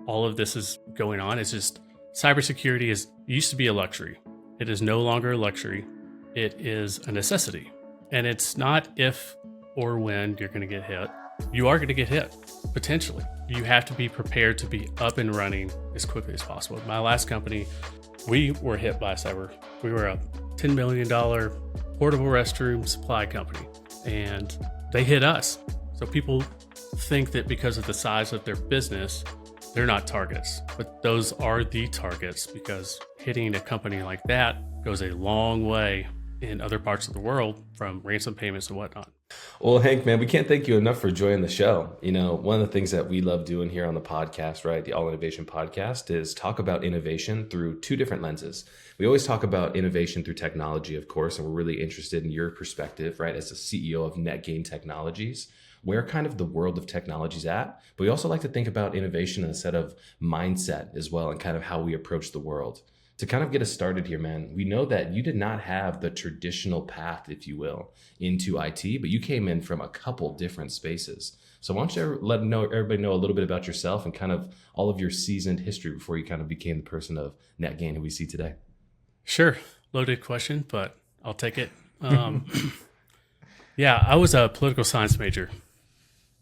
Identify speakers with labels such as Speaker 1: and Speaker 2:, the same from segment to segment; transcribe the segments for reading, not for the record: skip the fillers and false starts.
Speaker 1: all of this is going on. It's just cybersecurity used to be a luxury. It is no longer a luxury. It is a necessity. And it's not if or when you're going to get hit. You are going to get hit, potentially. You have to be prepared to be up and running as quickly as possible. My last company, we were hit by cyber. We were a $10 million portable restroom supply company, and they hit us. So people think that because of the size of their business, they're not targets, but those are the targets, because hitting a company like that goes a long way in other parts of the world, from ransom payments and whatnot.
Speaker 2: Well, Hank, man, we can't thank you enough for joining the show. You know, one of the things that we love doing here on the podcast, right, the All Innovation Podcast, is talk about innovation through two different lenses. We always talk about innovation through technology, of course, and we're really interested in your perspective, right, as the CEO of NetGain Technologies, where kind of the world of technology is at. But we also like to think about innovation in a set of mindset as well, and kind of how we approach the world. To kind of get us started here, man, we know that you did not have the traditional path, if you will, into IT, but you came in from a couple different spaces. So why don't you let everybody know a little bit about yourself and kind of all of your seasoned history before you kind of became the person of NetGain who we see today?
Speaker 1: Sure. Loaded question, but I'll take it. Yeah, I was a political science major,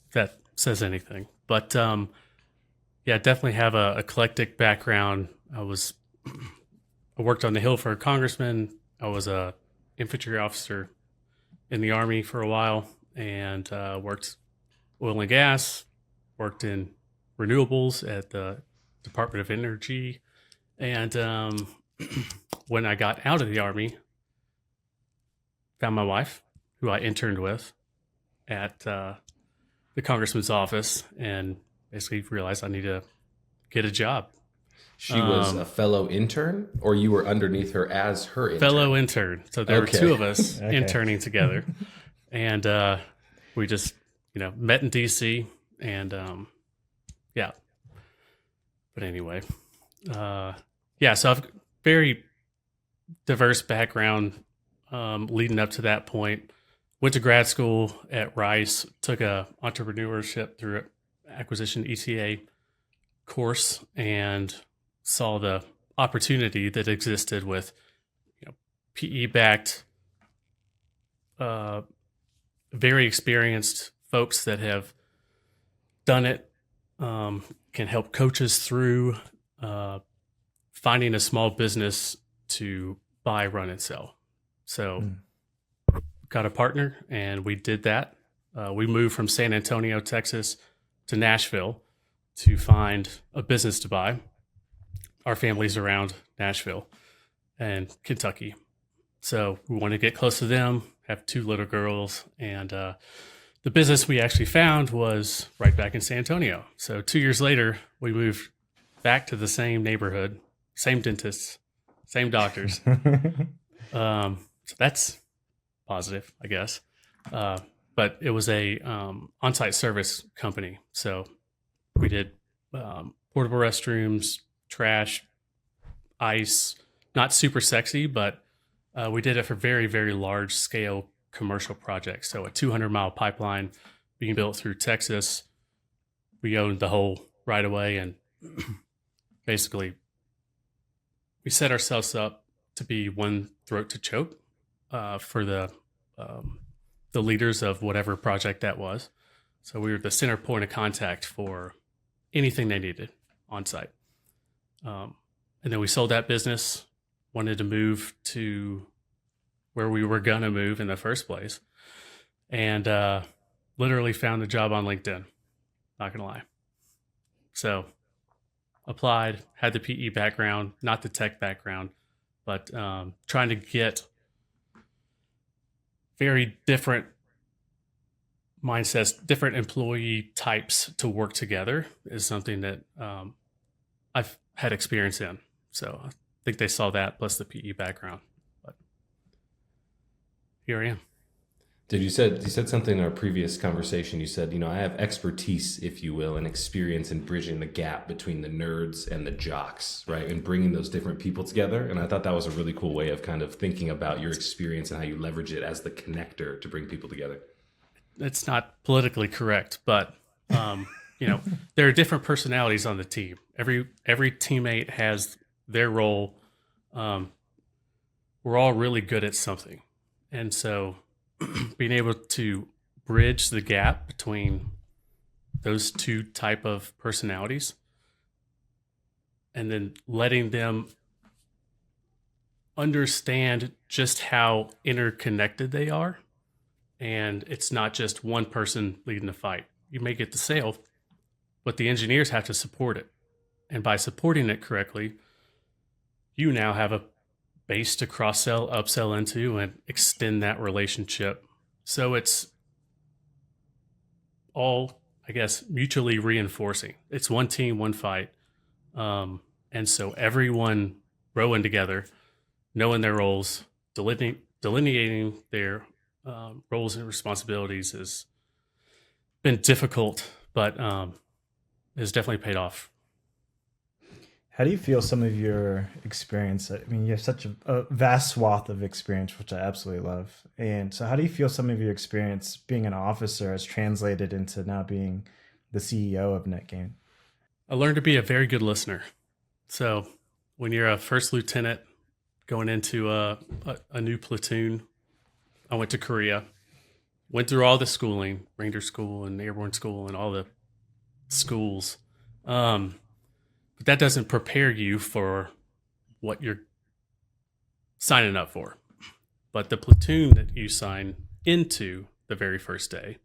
Speaker 1: if that says anything. But yeah, definitely have a eclectic background. I worked on the Hill for a congressman. I was a infantry officer in the Army for a while, and worked oil and gas, worked in renewables at the Department of Energy. And when I got out of the Army, found my wife, who I interned with at the congressman's office, and basically realized I need to get a job.
Speaker 2: She was a fellow intern, or you were underneath her as her intern?
Speaker 1: Fellow intern. So there were two of us
Speaker 3: Okay.
Speaker 1: interning together. And we just, met in DC. And yeah. But anyway, yeah, so I've very diverse background leading up to that point. Went to grad school at Rice, took a entrepreneurship through acquisition ETA course, and saw the opportunity that existed with PE-backed, very experienced folks that have done it, can help coach us through finding a small business to buy, run, and sell. So got a partner, and we did that. We moved from San Antonio, Texas to Nashville to find a business to buy. Our family's around Nashville and Kentucky. So we wanted to get close to them, have two little girls. And the business we actually found was right back in San Antonio. So 2 years later, we moved back to the same neighborhood, same dentists, same doctors. So that's positive, I guess. But it was a on-site service company. So we did portable restrooms, trash, ice, not super sexy, but we did it for very, very large scale commercial projects. So a 200-mile pipeline being built through Texas. We owned the whole right of way, and basically we set ourselves up to be one throat to choke for the leaders of whatever project that was. So we were the center point of contact for anything they needed on site. And then we sold that business, wanted to move to where we were going to move in the first place, and literally found a job on LinkedIn, not going to lie. So applied, had the PE background, not the tech background, but trying to get very different mindsets, different employee types to work together is something that I've had experience in. So I think they saw that plus the PE background. But here I am.
Speaker 2: Dude, you said something in our previous conversation. You said, I have expertise, if you will, and experience in bridging the gap between the nerds and the jocks, right? And bringing those different people together. And I thought that was a really cool way of kind of thinking about your experience and how you leverage it as the connector to bring people together.
Speaker 1: It's not politically correct, but there are different personalities on the team. Every teammate has their role. Um, we're all really good at something, and so being able to bridge the gap between those two type of personalities, and then letting them understand just how interconnected they are, and it's not just one person leading the fight. You may get the sale, but the engineers have to support it, and by supporting it correctly, you now have a base to cross sell, upsell into, and extend that relationship. So it's all, I guess, mutually reinforcing. It's one team, one fight. And so everyone rowing together, knowing their roles, delineating their roles and responsibilities has been difficult, but has definitely paid off.
Speaker 3: How do you feel some of your experience? I mean, you have such a vast swath of experience, which I absolutely love. And so, how do you feel some of your experience being an officer has translated into now being the CEO of NetGain?
Speaker 1: I learned to be a very good listener. So when you're a first lieutenant going into a new platoon, I went to Korea, went through all the schooling, Ranger School and Airborne School and all the schools. But that doesn't prepare you for what you're signing up for. But the platoon that you sign into the very first day,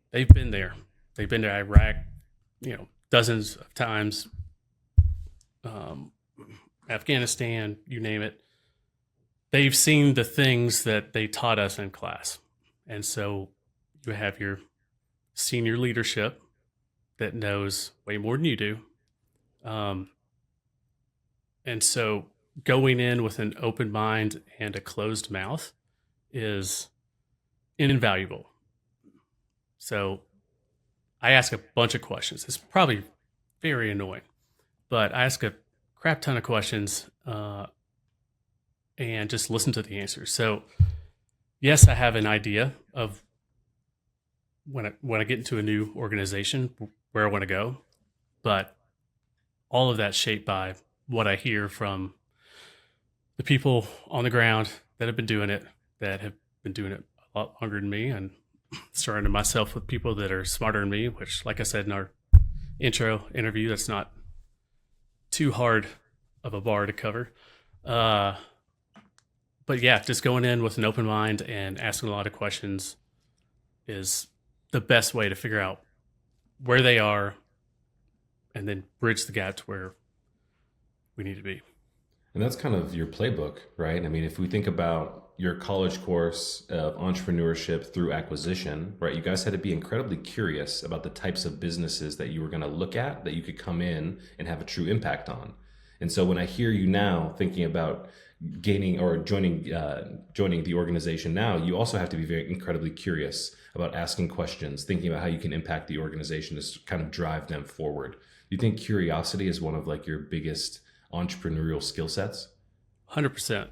Speaker 1: they've been there. They've been to Iraq, dozens of times, Afghanistan, you name it. They've seen the things that they taught us in class. And so you have your senior leadership that knows way more than you do. And so going in with an open mind and a closed mouth is invaluable. So I ask a bunch of questions. It's probably very annoying, but I ask a crap ton of questions and just listen to the answers. So yes, I have an idea of when I get into a new organization, where I want to go, but all of that's shaped by what I hear from the people on the ground that have been doing it, that have been doing it a lot longer than me, and surrounding myself with people that are smarter than me, which, like I said in our intro interview, that's not too hard of a bar to cover. But yeah, just going in with an open mind and asking a lot of questions is the best way to figure out where they are and then bridge the gap to where we need to be.
Speaker 2: And that's kind of your playbook, right? I mean, if we think about your college course of entrepreneurship through acquisition, right? You guys had to be incredibly curious about the types of businesses that you were going to look at, that you could come in and have a true impact on. And so when I hear you now thinking about gaining or joining the organization now, you also have to be very incredibly curious about asking questions, thinking about how you can impact the organization to kind of drive them forward. Do you think curiosity is one of like your biggest entrepreneurial skill sets?
Speaker 1: 100%.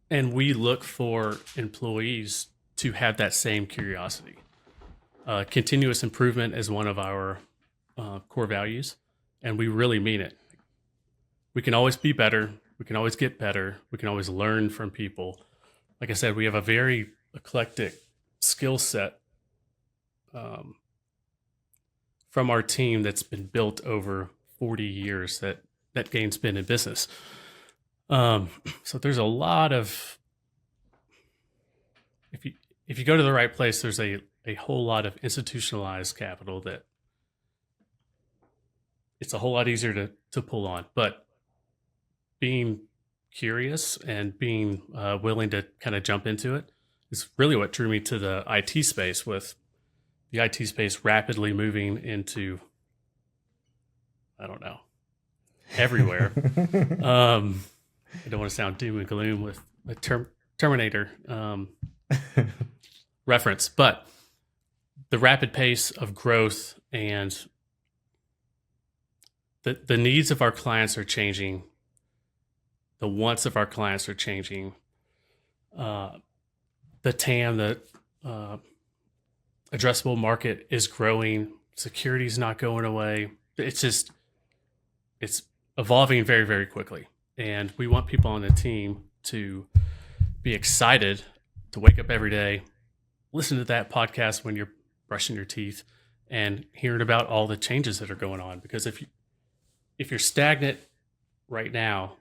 Speaker 1: And we look for employees to have that same curiosity. Continuous improvement is one of our core values, and we really mean it. We can always be better. We can always get better. We can always learn from people. Like I said, we have a very eclectic skill set from our team that's been built over 40 years that NetGain's been in business. So there's a lot of, if you go to the right place, there's a whole lot of institutionalized capital that it's a whole lot easier to pull on. But being curious and being willing to kind of jump into it is really what drew me to the IT space, with the IT space rapidly moving into, I don't know, everywhere. I don't want to sound doom and gloom with a Terminator reference, but the rapid pace of growth and the needs of our clients are changing. The wants of our clients are changing. The TAM, the addressable market, is growing Security's not going away. It's evolving very, very quickly. And we want people on the team to be excited to wake up every day, listen to that podcast when you're brushing your teeth, and hearing about all the changes that are going on. Because if you're stagnant right now,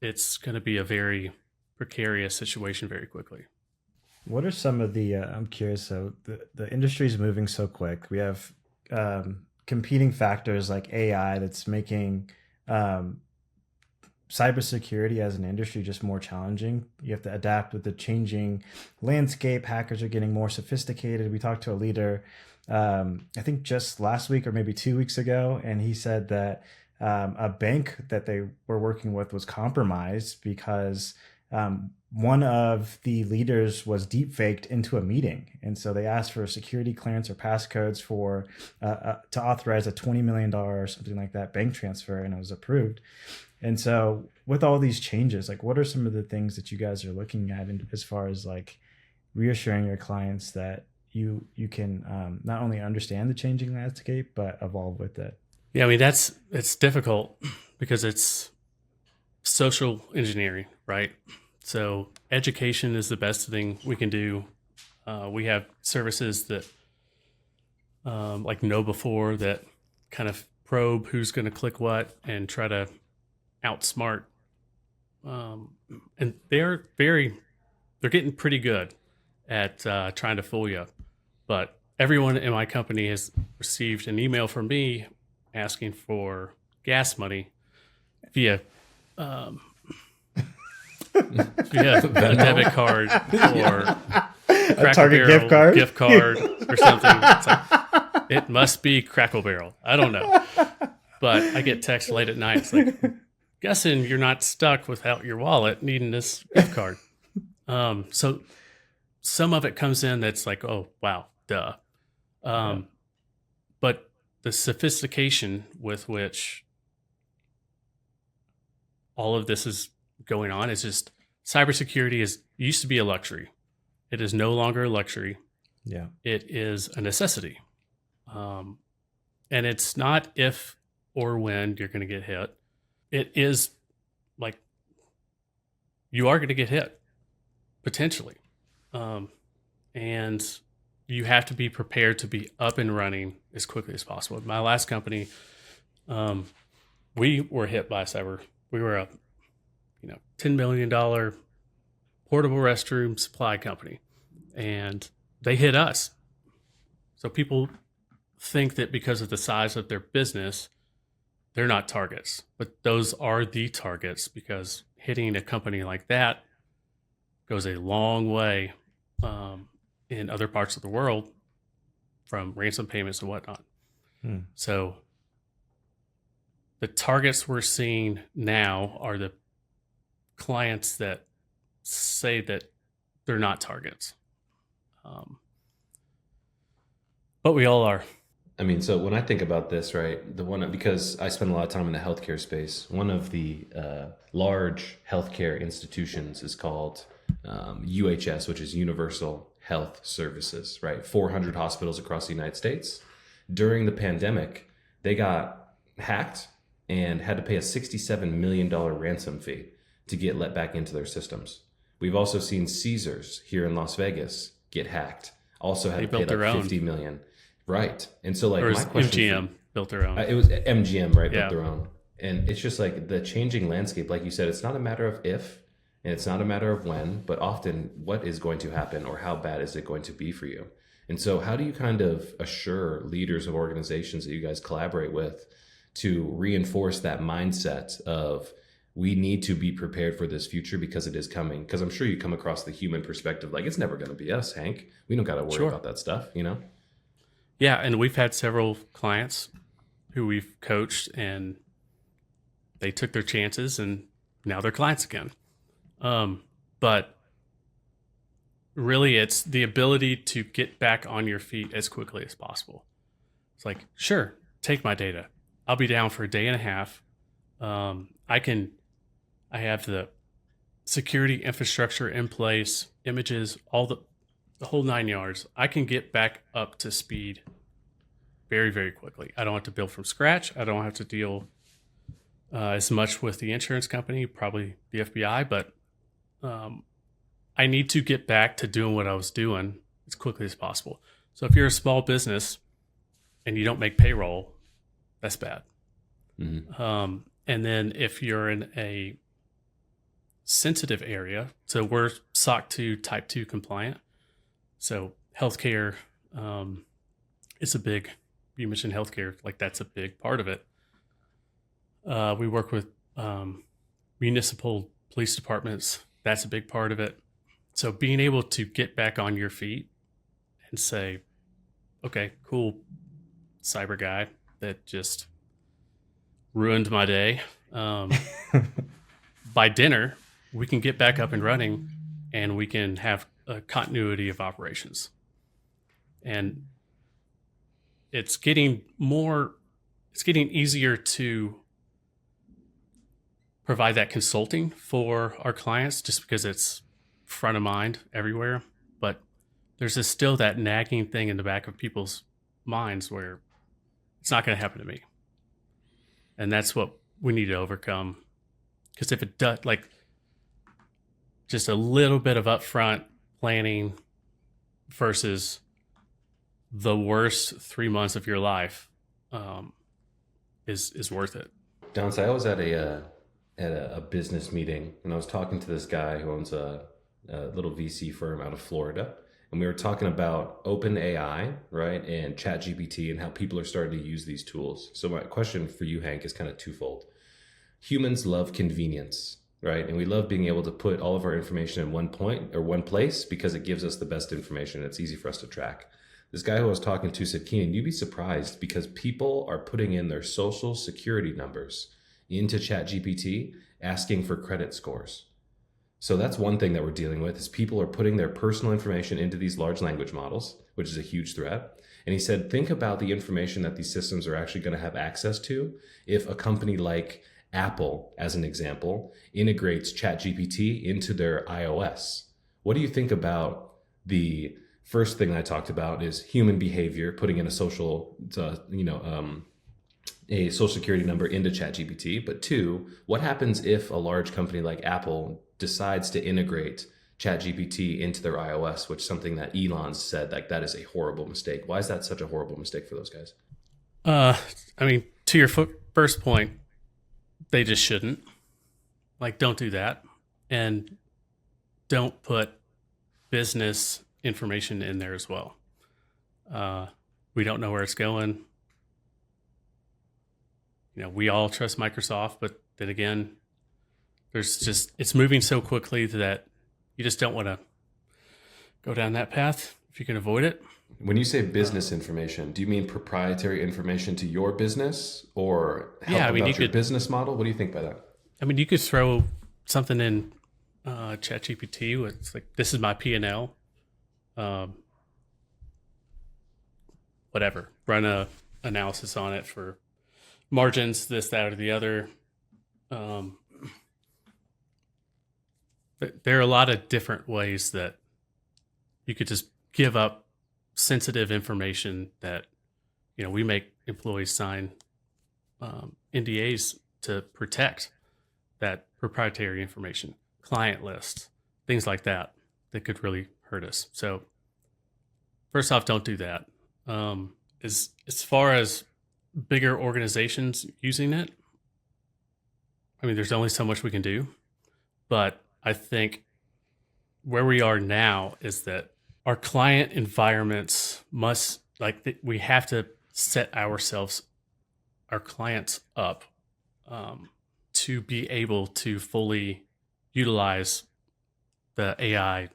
Speaker 1: it's going to be a very precarious situation very quickly.
Speaker 3: What are some of the, I'm curious, so the industry is moving so quick. We have competing factors like AI that's making cybersecurity as an industry just more challenging. You have to adapt with the changing landscape. Hackers are getting more sophisticated. We talked to a leader, I think just last week or maybe 2 weeks ago, and he said that a bank that they were working with was compromised because one of the leaders was deep faked into a meeting. And so they asked for a security clearance or passcodes for to authorize a $20 million or something like that bank transfer, and it was approved. And so with all these changes, like what are some of the things that you guys are looking at as far as like reassuring your clients that you can not only understand the changing landscape, but evolve with it?
Speaker 1: Yeah, I mean, it's difficult because it's social engineering, right? So education is the best thing we can do. We have services that like Know Before that kind of probe who's going to click what and try to outsmart. And they're getting pretty good at trying to fool you. But everyone in my company has received an email from me asking for gas money via a debit card or
Speaker 3: a Target gift card
Speaker 1: or something. It's like, it must be Crackle Barrel. I don't know. But I get text late at night. It's like, guessing you're not stuck without your wallet needing this gift card. So some of it comes in that's like, oh, wow, duh. But the sophistication with which all of this is going on is just cybersecurity used to be a luxury. It is no longer a luxury.
Speaker 3: Yeah.
Speaker 1: It is a necessity. And it's not if or when you're going to get hit. It is like you are going to get hit potentially. And you have to be prepared to be up and running as quickly as possible. My last company, we were hit by cyber. We were a $10 million portable restroom supply company, and they hit us. So people think that because of the size of their business, they're not targets, but those are the targets because hitting a company like that goes a long way in other parts of the world from ransom payments and whatnot. So the targets we're seeing now are the clients that say that they're not targets. But we all are.
Speaker 2: I mean, so when I think about this, right, because I spend a lot of time in the healthcare space, one of the large healthcare institutions is called UHS, which is Universal Health Services, right? 400 hospitals across the United States. During the pandemic, they got hacked and had to pay a $67 million ransom fee to get let back into their systems. We've also seen Caesars here in Las Vegas get hacked. Also had to pay like $50 million. Right. And so like my question,
Speaker 1: MGM built their own.
Speaker 2: It was MGM, right?
Speaker 1: Yeah.
Speaker 2: Built their own. And it's just like the changing landscape, like you said, it's not a matter of if, and it's not a matter of when, but often what is going to happen or how bad is it going to be for you? And so how do you kind of assure leaders of organizations that you guys collaborate with to reinforce that mindset of we need to be prepared for this future because it is coming? Because I'm sure you come across the human perspective, like it's never going to be us, Hank. We don't got to worry about that stuff, you know?
Speaker 1: Yeah, and we've had several clients who we've coached and they took their chances and now they're clients again. But really it's the ability to get back on your feet as quickly as possible. It's like, sure, take my data. I'll be down for a day and a half. I have the security infrastructure in place, images, all the whole 9 yards. I can get back up to speed very, very quickly. I don't have to build from scratch. I don't have to deal as much with the insurance company, probably the FBI, but I need to get back to doing what I was doing as quickly as possible. So if you're a small business and you don't make payroll, that's bad.
Speaker 2: Mm-hmm.
Speaker 1: And then if you're in a sensitive area, so we're SOC 2 Type 2 compliant. So healthcare, it's a big, you mentioned healthcare, like that's a big part of it. We work with municipal police departments. That's a big part of it. So being able to get back on your feet and say, okay, cool, cyber guy that just ruined my day. By dinner, we can get back up and running and we can have a continuity of operations. And it's getting easier to provide that consulting for our clients just because it's front of mind everywhere. But there's still that nagging thing in the back of people's minds where it's not going to happen to me. And that's what we need to overcome. Because if it does, like just a little bit of upfront planning versus the worst 3 months of your life is worth it.
Speaker 2: Don, so I was at a business meeting, and I was talking to this guy who owns a little VC firm out of Florida, and we were talking about open AI, right, and ChatGPT, and how people are starting to use these tools. So my question for you, Hank, is kind of twofold. Humans love convenience, right, and we love being able to put all of our information in one point or one place because it gives us the best information. It's easy for us to track. This guy who I was talking to said, Keenan, you'd be surprised because people are putting in their social security numbers into ChatGPT asking for credit scores. So that's one thing that we're dealing with is people are putting their personal information into these large language models, which is a huge threat. And he said, think about the information that these systems are actually going to have access to if a company like Apple, as an example, integrates ChatGPT into their iOS. What do you think about the first thing I talked about is human behavior, putting in a social security number into ChatGPT. But two, what happens if a large company like Apple decides to integrate ChatGPT into their iOS, which is something that Elon said, like that is a horrible mistake. Why is that such a horrible mistake for those guys?
Speaker 1: I mean, to your first point, they just shouldn't. Like, don't do that. And don't put business information in there as well. We don't know where it's going. You know, we all trust Microsoft, but then again, it's moving so quickly that you just don't want to go down that path if you can avoid it.
Speaker 2: When you say business information, do you mean proprietary information to your business or help about your business model? What do you think by that?
Speaker 1: I mean, you could throw something in ChatGPT with it's like, this is my P&L. Whatever. Run a analysis on it for margins, this, that, or the other. But there are a lot of different ways that you could just give up sensitive information that, you know, we make employees sign NDAs to protect that proprietary information, client lists, things like that could really hurt us. So first off, don't do that. As far as bigger organizations using it, I mean, there's only so much we can do, but I think where we are now is that our client environments we have to set our clients up to be able to fully utilize the AI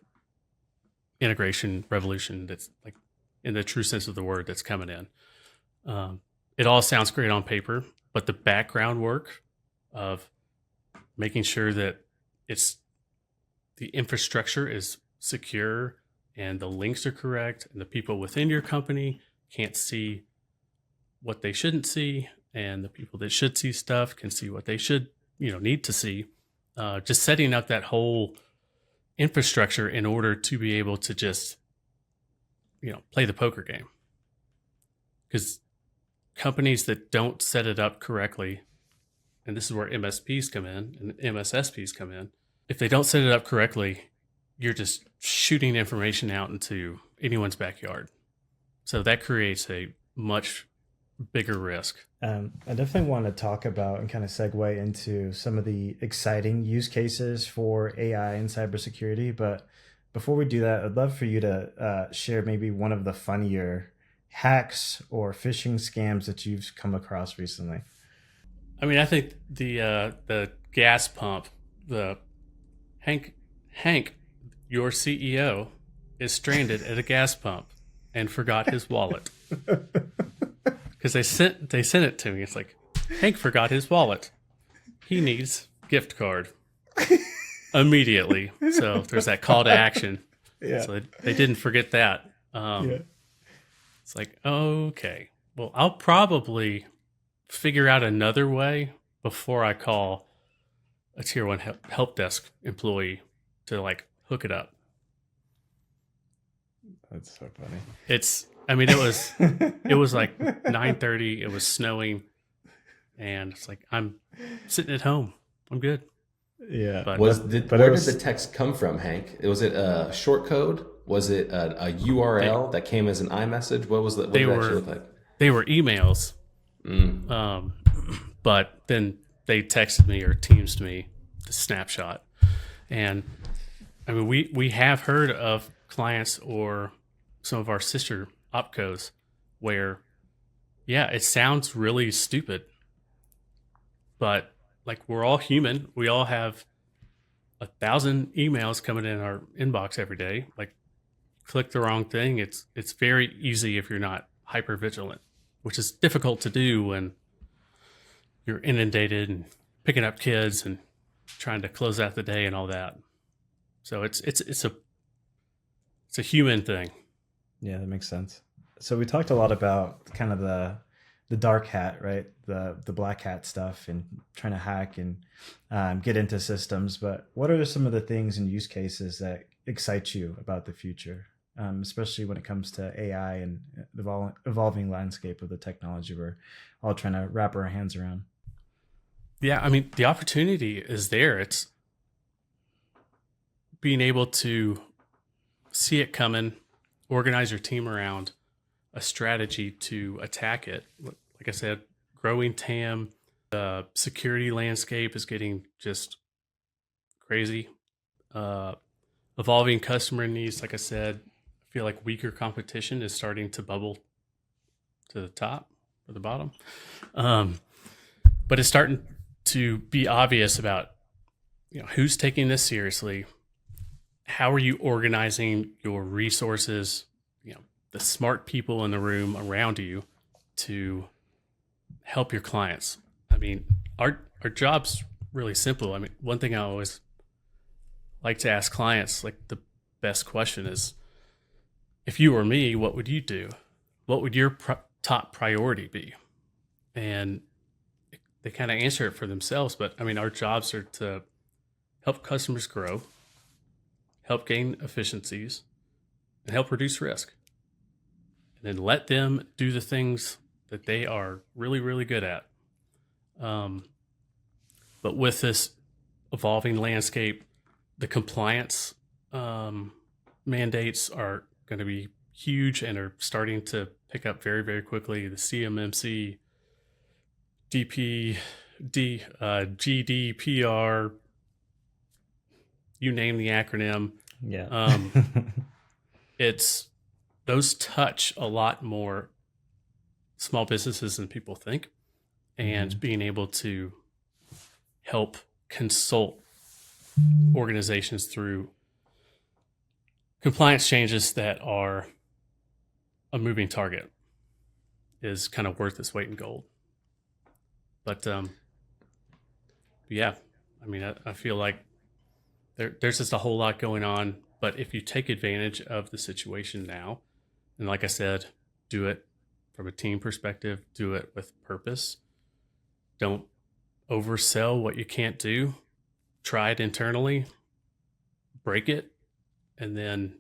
Speaker 1: integration revolution that's like in the true sense of the word that's coming in. It all sounds great on paper, but the background work of making sure that the infrastructure is secure and the links are correct and the people within your company can't see what they shouldn't see and the people that should see stuff can see what they should, need to see. Just setting up that whole infrastructure in order to be able to just, play the poker game. Because companies that don't set it up correctly, and this is where MSPs come in and MSSPs come in. If they don't set it up correctly, you're just shooting information out into anyone's backyard. So that creates a much bigger risk.
Speaker 3: I definitely want to talk about and kind of segue into some of the exciting use cases for AI and cybersecurity. But before we do that, I'd love for you to share maybe one of the funnier hacks or phishing scams that you've come across recently.
Speaker 1: I mean, I think the gas pump, the Hank, your CEO, is stranded at a gas pump and forgot his wallet. Because they sent it to me. It's like, Hank forgot his wallet. He needs gift card immediately. So there's that call to action.
Speaker 3: Yeah.
Speaker 1: So they didn't forget that.
Speaker 3: Yeah.
Speaker 1: It's like, okay, well, I'll probably figure out another way before I call a tier 1 help desk employee to like hook it up.
Speaker 3: That's so funny.
Speaker 1: It was like 9:30. It was snowing, and it's like, I'm sitting at home. I'm good.
Speaker 3: Yeah.
Speaker 1: But
Speaker 2: Where did the text come from, Hank? Was it a short code? Was it a URL that came as an iMessage? What was that? What did it actually look like?
Speaker 1: They were emails. But then they texted me or Teamsed me the snapshot. And I mean, we have heard of clients or some of our sister opcos where, yeah, it sounds really stupid, but like, we're all human. We all have 1,000 emails coming in our inbox every day. Like, click the wrong thing. It's very easy if you're not hyper vigilant, which is difficult to do when you're inundated and picking up kids and trying to close out the day and all that. So it's a human thing.
Speaker 3: Yeah, that makes sense. So we talked a lot about kind of the dark hat, right? The black hat stuff and trying to hack and get into systems. But what are some of the things and use cases that excite you about the future, especially when it comes to AI and the evolving landscape of the technology we're all trying to wrap our hands around?
Speaker 1: Yeah, I mean, the opportunity is there. It's being able to see it coming, organize your team around a strategy to attack it. Like I said, growing TAM, the security landscape is getting just crazy. Evolving customer needs, like I said, I feel like weaker competition is starting to bubble to the top or the bottom. But it's starting to be obvious about, who's taking this seriously. How are you organizing your resources, the smart people in the room around you to help your clients? I mean, our job's really simple. I mean, one thing I always like to ask clients, like, the best question is, if you were me, what would you do? What would your top priority be? And they kind of answer it for themselves. But I mean, our jobs are to help customers grow, help gain efficiencies, and help reduce risk. And then let them do the things that they are really, really good at. But with this evolving landscape, the compliance mandates are going to be huge and are starting to pick up very, very quickly. The CMMC, GDPR, you name the acronym.
Speaker 3: Yeah.
Speaker 1: Those touch a lot more small businesses than people think, and being able to help consult organizations through compliance changes that are a moving target is kind of worth its weight in gold. But yeah, I mean, I feel like there's just a whole lot going on. But if you take advantage of the situation now, and like I said, do it from a team perspective, do it with purpose. Don't oversell what you can't do. Try it internally, break it, and then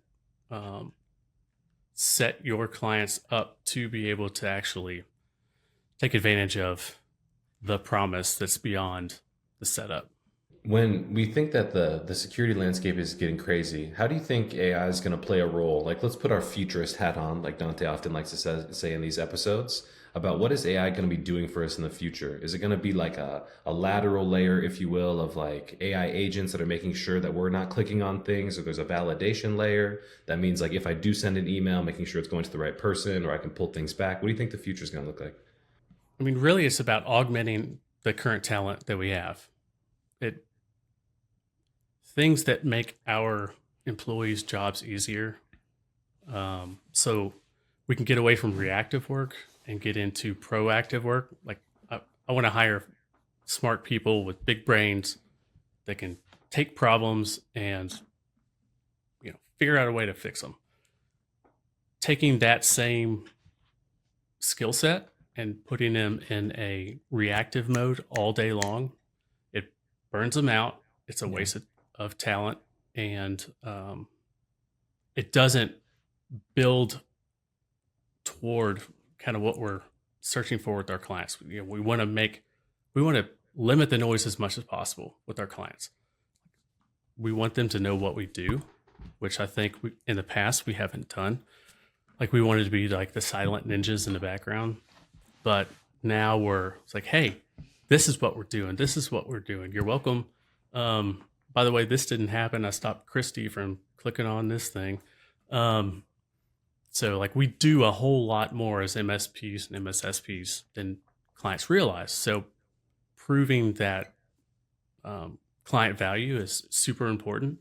Speaker 1: set your clients up to be able to actually take advantage of the promise that's beyond the setup.
Speaker 2: When we think that the security landscape is getting crazy, how do you think AI is going to play a role? Like, let's put our futurist hat on, like Dante often likes to say in these episodes, about what is AI going to be doing for us in the future? Is it going to be like a lateral layer, if you will, of like AI agents that are making sure that we're not clicking on things, or there's a validation layer that means like if I do send an email, making sure it's going to the right person, or I can pull things back? What do you think the future is going to look like?
Speaker 1: I mean, really, it's about augmenting the current talent that we have. It things that make our employees' jobs easier, so we can get away from reactive work and get into proactive work. Like I want to hire smart people with big brains that can take problems and figure out a way to fix them. Taking that same skill set and putting them in a reactive mode all day long, it burns them out. It's a waste of talent, and it doesn't build toward kind of what we're searching for with our clients. We want to limit the noise as much as possible with our clients. We want them to know what we do, which I think in the past we haven't done. Like, we wanted to be like the silent ninjas in the background, but now it's like, hey, this is what we're doing. This is what we're doing. You're welcome. By the way, this didn't happen. I stopped Christy from clicking on this thing. So like, we do a whole lot more as MSPs and MSSPs than clients realize. So proving that client value is super important.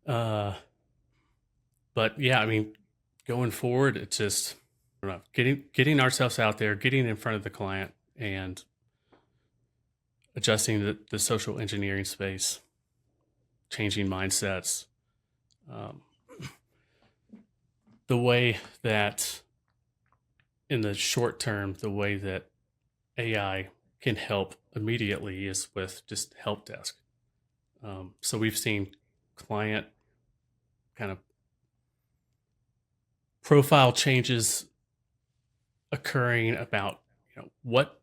Speaker 1: But yeah, I mean, going forward, it's just, I don't know, getting ourselves out there, getting in front of the client, and adjusting the social engineering space, changing mindsets. The way that, in the short term, the way that AI can help immediately is with just help desk. So we've seen client kind of profile changes occurring about what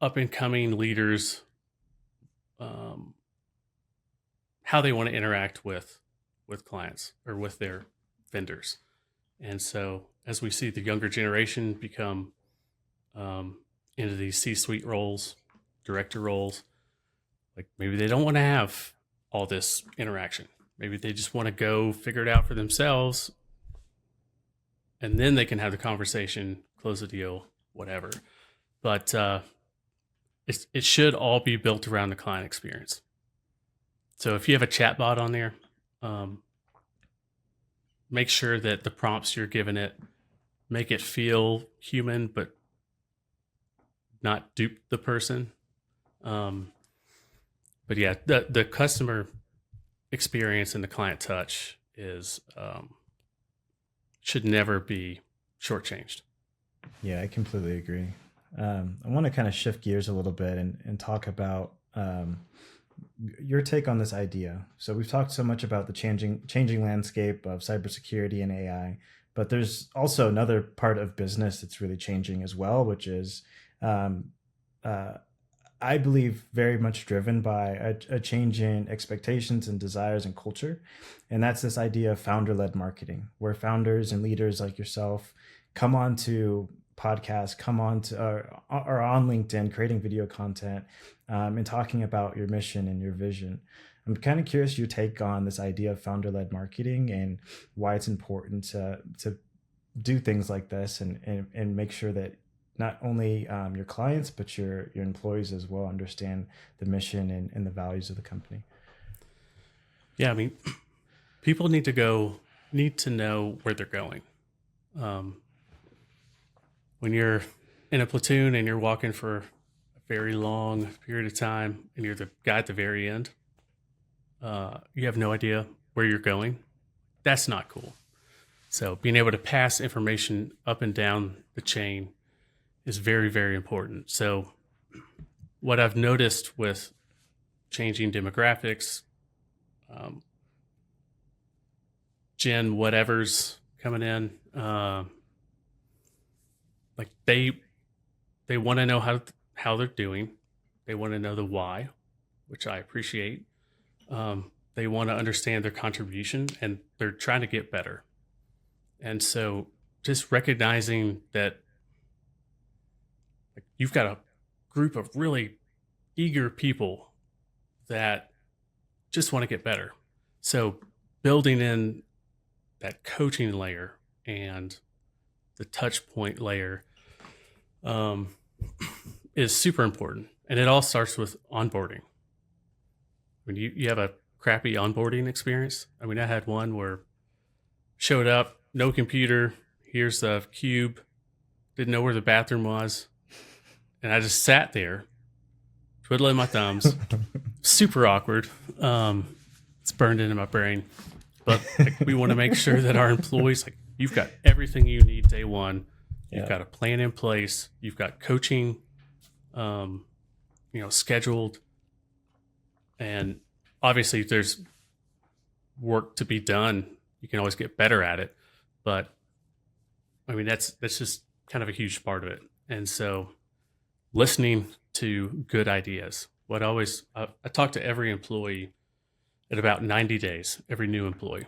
Speaker 1: up and coming leaders, how they want to interact with clients or with their vendors. And so as we see the younger generation become into these C-suite roles, director roles, like maybe they don't want to have all this interaction. Maybe they just want to go figure it out for themselves, and then they can have the conversation, close the deal, whatever. But it should all be built around the client experience. So if you have a chatbot on there, make sure that the prompts you're giving it make it feel human, but not dupe the person. But yeah, the customer experience and the client touch is should never be shortchanged.
Speaker 3: Yeah, I completely agree. I want to kind of shift gears a little bit and talk about your take on this idea. So we've talked so much about the changing landscape of cybersecurity and AI, but there's also another part of business that's really changing as well, which is, I believe, very much driven by a change in expectations and desires and culture. And that's this idea of founder-led marketing, where founders and leaders like yourself come on to podcasts, come on to or on LinkedIn, creating video content and talking about your mission and your vision. I'm kind of curious your take on this idea of founder-led marketing and why it's important to do things like this and make sure that not only your clients, but your employees as well understand the mission and the values of the company.
Speaker 1: Yeah, I mean, people need to know where they're going. When you're in a platoon and you're walking for a very long period of time and you're the guy at the very end, you have no idea where you're going. That's not cool. So being able to pass information up and down the chain is very, very important. So what I've noticed with changing demographics, Gen whatever's coming in, like they they want to know how they're doing. They want to know the why, which I appreciate. They want to understand their contribution, and they're trying to get better. And so just recognizing that, like, you've got a group of really eager people that just want to get better. So building in that coaching layer and the touch point layer is super important. And it all starts with onboarding. When you have a crappy onboarding experience, I mean, I had one where showed up, no computer, here's the cube, didn't know where the bathroom was. And I just sat there, twiddling my thumbs, super awkward. It's burned into my brain. But like, we want to make sure that our employees, like, you've got everything you need day one. You've got a plan in place. You've got coaching, scheduled. And obviously, if there's work to be done, you can always get better at it. But I mean, that's just kind of a huge part of it. And so listening to good ideas. I talk to every employee at about 90 days, every new employee.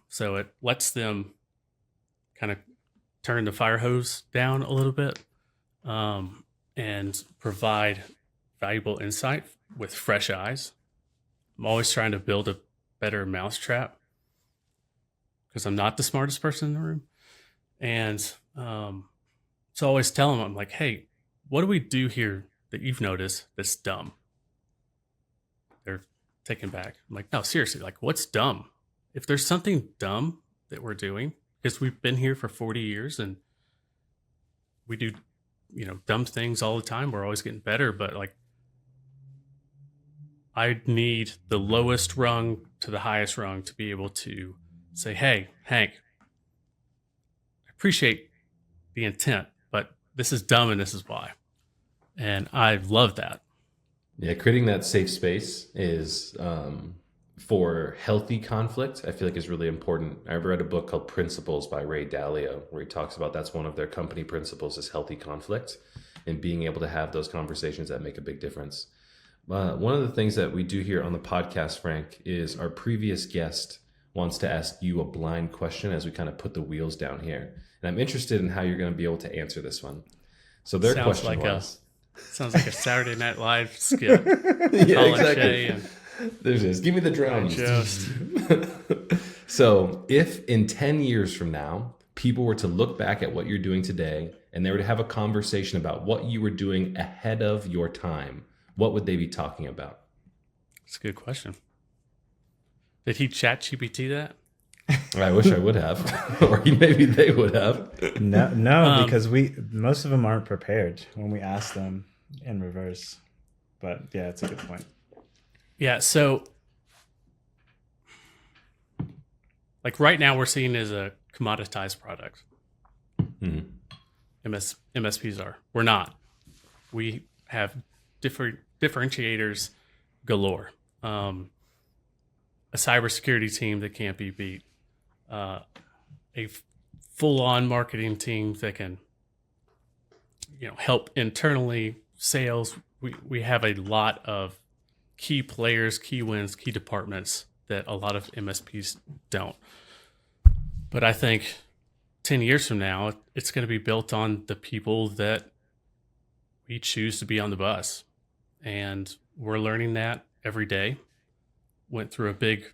Speaker 1: So it lets them kind of turn the fire hose down a little bit, and provide valuable insight with fresh eyes. I'm always trying to build a better mousetrap because I'm not the smartest person in the room. And so I always tell them, I'm like, hey, what do we do here that you've noticed that's dumb? They're taken back. I'm like, no, seriously, like, what's dumb? If there's something dumb that we're doing, because we've been here for 40 years and we do, dumb things all the time. We're always getting better, but like, I need the lowest rung to the highest rung to be able to say, hey, Hank, I appreciate the intent, but this is dumb and this is why. And I love that.
Speaker 2: Yeah, creating that safe space is for healthy conflict, I feel like is really important. I read a book called Principles by Ray Dalio, where he talks about that's one of their company principles is healthy conflict and being able to have those conversations that make a big difference. One of the things that we do here on the podcast, Frank, is our previous guest wants to ask you a blind question as we kind of put the wheels down here. And I'm interested in how you're going to be able to answer this one. So their question was...
Speaker 1: Sounds like a Saturday Night Live skit.
Speaker 2: Yeah, exactly. There's this. Give me the drums. So if in 10 years from now, people were to look back at what you're doing today and they were to have a conversation about what you were doing ahead of your time, what would they be talking about?
Speaker 1: That's a good question. Did he chat GPT that?
Speaker 2: I wish I would have, or maybe they would have.
Speaker 3: No, because most of them aren't prepared when we ask them in reverse. But yeah, it's a good point.
Speaker 1: Yeah, so like right now we're seen as a commoditized product.
Speaker 2: Mm-hmm.
Speaker 1: MSPs are. We're not. We have different differentiators galore. A cybersecurity team that can't be beat. A full-on marketing team that can, help internally, sales. We have a lot of key players, key wins, key departments that a lot of MSPs don't. But I think 10 years from now, it's going to be built on the people that we choose to be on the bus. And we're learning that every day. Went through a big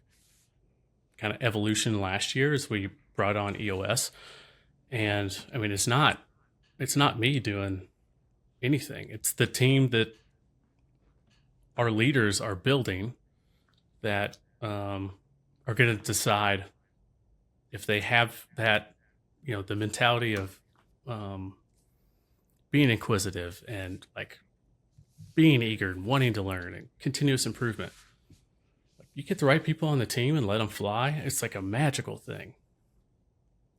Speaker 1: kind of evolution last year as we brought on EOS. And I mean, it's not me doing anything. It's the team that our leaders are building that are going to decide if they have that, the mentality of being inquisitive and like being eager and wanting to learn and continuous improvement. You get the right people on the team and let them fly. It's like a magical thing.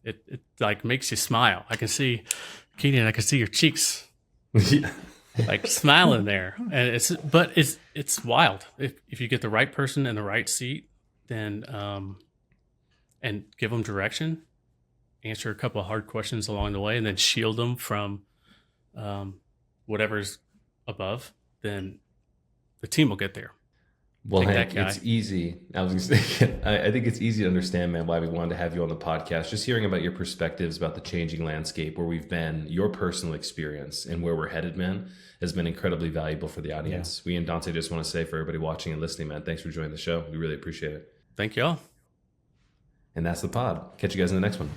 Speaker 1: It like makes you smile. I can see, Keenan, I can see your cheeks like smiling there. And it's wild. If you get the right person in the right seat, then and give them direction, answer a couple of hard questions along the way, and then shield them from whatever's above, then the team will get there.
Speaker 2: Well,
Speaker 1: Take that
Speaker 2: Hank,
Speaker 1: guy.
Speaker 2: it's easy. I think it's easy to understand, man, why we wanted to have you on the podcast. Just hearing about your perspectives about the changing landscape, where we've been, your personal experience, and where we're headed, man, has been incredibly valuable for the audience. We and Dante just want to say for everybody watching and listening, man, thanks for joining the show. We really appreciate it.
Speaker 1: Thank y'all.
Speaker 2: And that's the pod. Catch you guys in the next one.